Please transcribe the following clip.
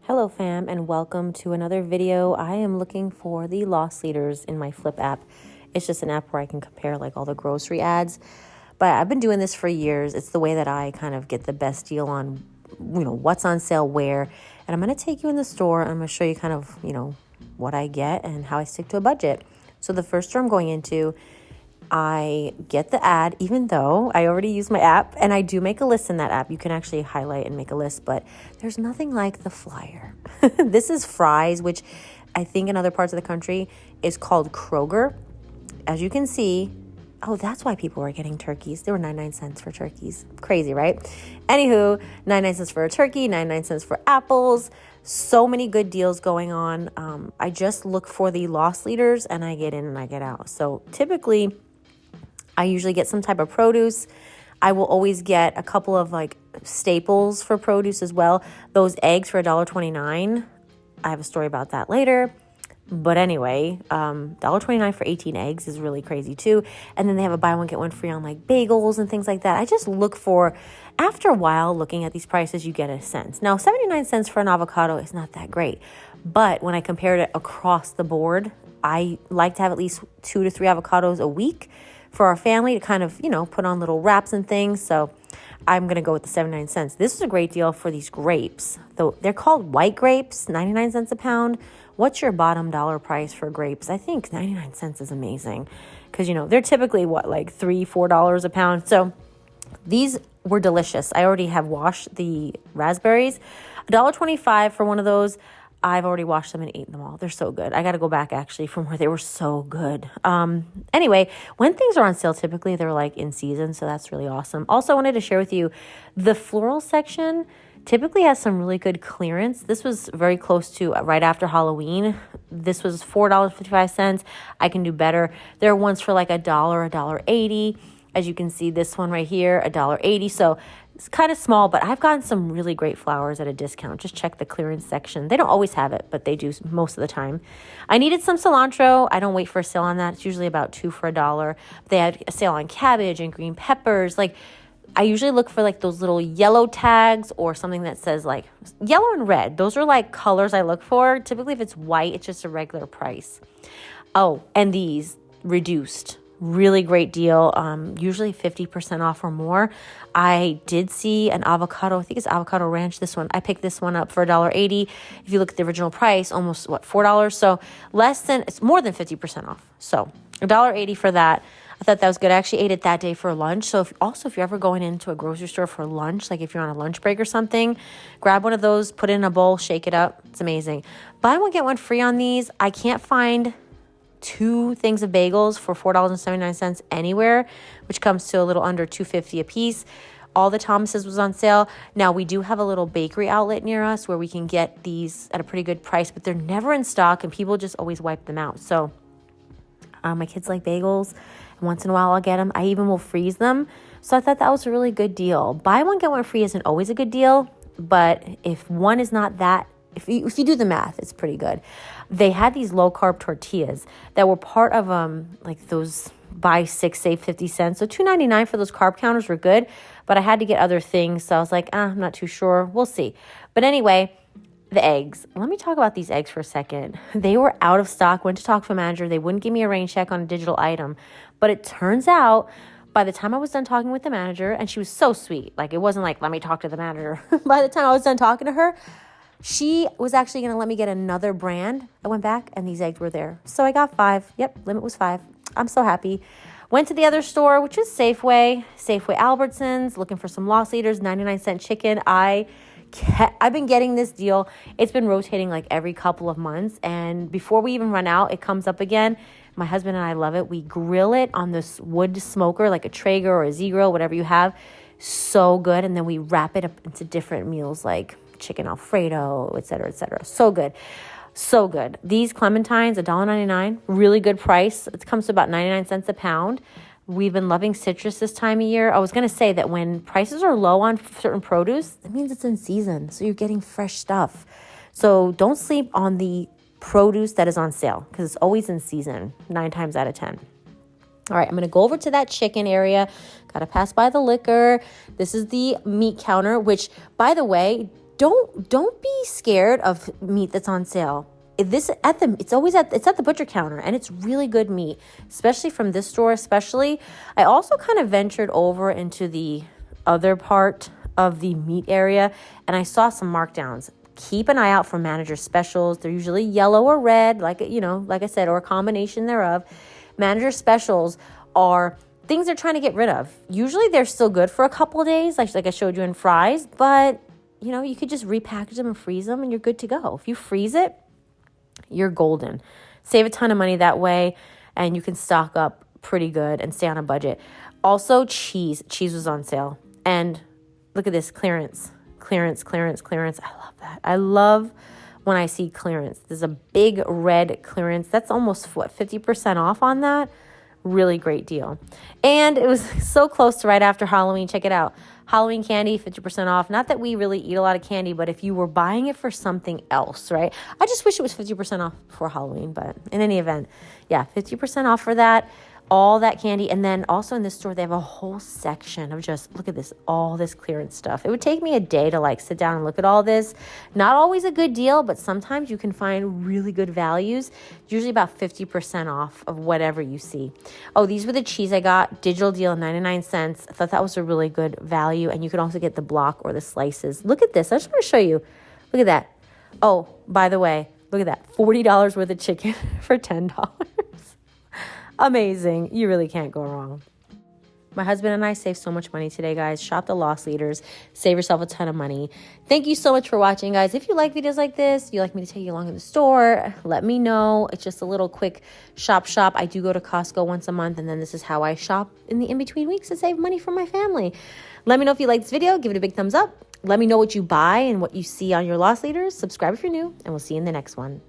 Hello fam, and welcome to another video. I am looking for the loss leaders in my Flip app. It's just an app where I can compare like all the grocery ads, but I've been doing this for years. It's the way that I kind of get the best deal on, what's on sale where, and I'm going to take you in the store and I'm going to show you kind of, what I get and how I stick to a budget. So the first store I'm going into, I get the ad, even though I already use my app, and I do make a list in that app. You can actually highlight and make a list, but there's nothing like the flyer. This is Fry's, which I think in other parts of the country is called Kroger. As you can see, that's why people were getting turkeys. They were 99 cents for turkeys. Crazy, right? Anywho, 99 cents for a turkey, 99 cents for apples. So many good deals going on. I just look for the loss leaders and I get in and I get out. So typically, I usually get some type of produce. I will always get a couple of like staples for produce as well. Those eggs for $1.29. I have a story about that later. But anyway, $1.29 for 18 eggs is really crazy too. And then they have a buy one, get one free on like bagels and things like that. I just look for, after a while, looking at these prices, you get a sense. Now, 79 cents for an avocado is not that great. But when I compared it across the board, I like to have at least 2 to 3 avocados a week for our family to kind of, put on little wraps and things. So I'm going to go with the 79 cents. This is a great deal for these grapes. Though they're called white grapes, 99 cents a pound. What's your bottom dollar price for grapes? I think 99 cents is amazing because, they're typically like $3, $4 a pound. So these were delicious. I already have washed the raspberries. $1.25 for one of those. I've already washed them and eaten them all. They're so good. I got to go back actually from where they were so good. Anyway, when things are on sale, typically they're like in season. So that's really awesome. Also, I wanted to share with you the floral section typically has some really good clearance. This was very close to right after Halloween. This was $4.55. I can do better. There are ones for like $1, $1.80. As you can see, this one right here, $1.80. So it's kind of small, but I've gotten some really great flowers at a discount. Just check the clearance section. They don't always have it, but they do most of the time. I needed some cilantro. I don't wait for a sale on that. It's usually about 2 for $1. They had a sale on cabbage and green peppers. Like, I usually look for like those little yellow tags or something that says like yellow and red. Those are like colors I look for. Typically, if it's white, it's just a regular price. Oh, and these reduced. Really great deal, usually 50% off or more. I did see an avocado, I think it's Avocado Ranch, this one. I picked this one up for $1.80. If you look at the original price, almost, $4? So it's more than 50% off. So $1.80 for that. I thought that was good. I actually ate it that day for lunch. So if you're ever going into a grocery store for lunch, like if you're on a lunch break or something, grab one of those, put it in a bowl, shake it up. It's amazing. Buy one, get one free on these. I can't find 2 things of bagels for $4.79 anywhere, which comes to a little under $2.50 a piece. All the Thomas's was on sale. Now we do have a little bakery outlet near us where we can get these at a pretty good price, but they're never in stock and people just always wipe them out. So my kids like bagels, and once in a while I'll get them. I even will freeze them. So I thought that was a really good deal. Buy one, get one free isn't always a good deal, but if one is not that, if you do the math, it's pretty good. They had these low carb tortillas that were part of like those buy 6, save 50 cents. So $2.99 for those carb counters were good, but I had to get other things. So I was like, I'm not too sure. We'll see. But anyway, the eggs. Let me talk about these eggs for a second. They were out of stock. Went to talk to a manager. They wouldn't give me a rain check on a digital item. But it turns out by the time I was done talking with the manager, and she was so sweet. Like, it wasn't like, let me talk to the manager. By the time I was done talking to her, she was actually going to let me get another brand. I went back and these eggs were there. So I got 5. Yep, limit was 5. I'm so happy. Went to the other store, which is Safeway Albertsons, looking for some loss leaders, 99-cent chicken. I've been getting this deal. It's been rotating like every couple of months. And before we even run out, it comes up again. My husband and I love it. We grill it on this wood smoker, like a Traeger or a Z-Grill, whatever you have. So good. And then we wrap it up into different meals like chicken Alfredo, et cetera, et cetera. So good. So good. These Clementines, $1.99, really good price. It comes to about 99 cents a pound. We've been loving citrus this time of year. I was going to say that when prices are low on certain produce, that means it's in season. So you're getting fresh stuff. So don't sleep on the produce that is on sale because it's always in season 9 times out of 10. All right, I'm going to go over to that chicken area. Got to pass by the liquor. This is the meat counter, which, by the way, don't be scared of meat that's on sale. It's at the butcher counter, and it's really good meat, especially from this store. Especially, I also kind of ventured over into the other part of the meat area, and I saw some markdowns. Keep an eye out for manager specials. They're usually yellow or red, like I said, or a combination thereof. Manager specials are things they're trying to get rid of. Usually they're still good for a couple of days, like I showed you in fries, but you could just repackage them and freeze them and you're good to go. If you freeze it, you're golden. Save a ton of money that way, and you can stock up pretty good and stay on a budget. Also, cheese. Cheese was on sale. And look at this, clearance. I love that. I love when I see clearance. There's a big red clearance. That's almost 50% off on that. Really great deal. And it was so close to right after Halloween. Check it out. Halloween candy, 50% off. Not that we really eat a lot of candy, but if you were buying it for something else, right? I just wish it was 50% off for Halloween, but in any event, yeah, 50% off for that. All that candy. And then also in this store, they have a whole section of just, look at this, all this clearance stuff. It would take me a day to sit down and look at all this. Not always a good deal, but sometimes you can find really good values. Usually about 50% off of whatever you see. Oh, these were the cheese I got. Digital deal, 99 cents. I thought that was a really good value. And you can also get the block or the slices. Look at this. I just want to show you. Look at that. Oh, by the way, look at that. $40 worth of chicken for $10. Amazing. You really can't go wrong. My husband and I saved so much money today, guys. Shop the loss leaders. Save yourself a ton of money. Thank you so much for watching, guys. If you like videos like this, you like me to take you along in the store, let me know. It's just a little quick shop. I do go to Costco once a month, and then this is how I shop in the in-between weeks to save money for my family. Let me know if you like this video. Give it a big thumbs up. Let me know what you buy and what you see on your loss leaders. Subscribe if you're new, and we'll see you in the next one.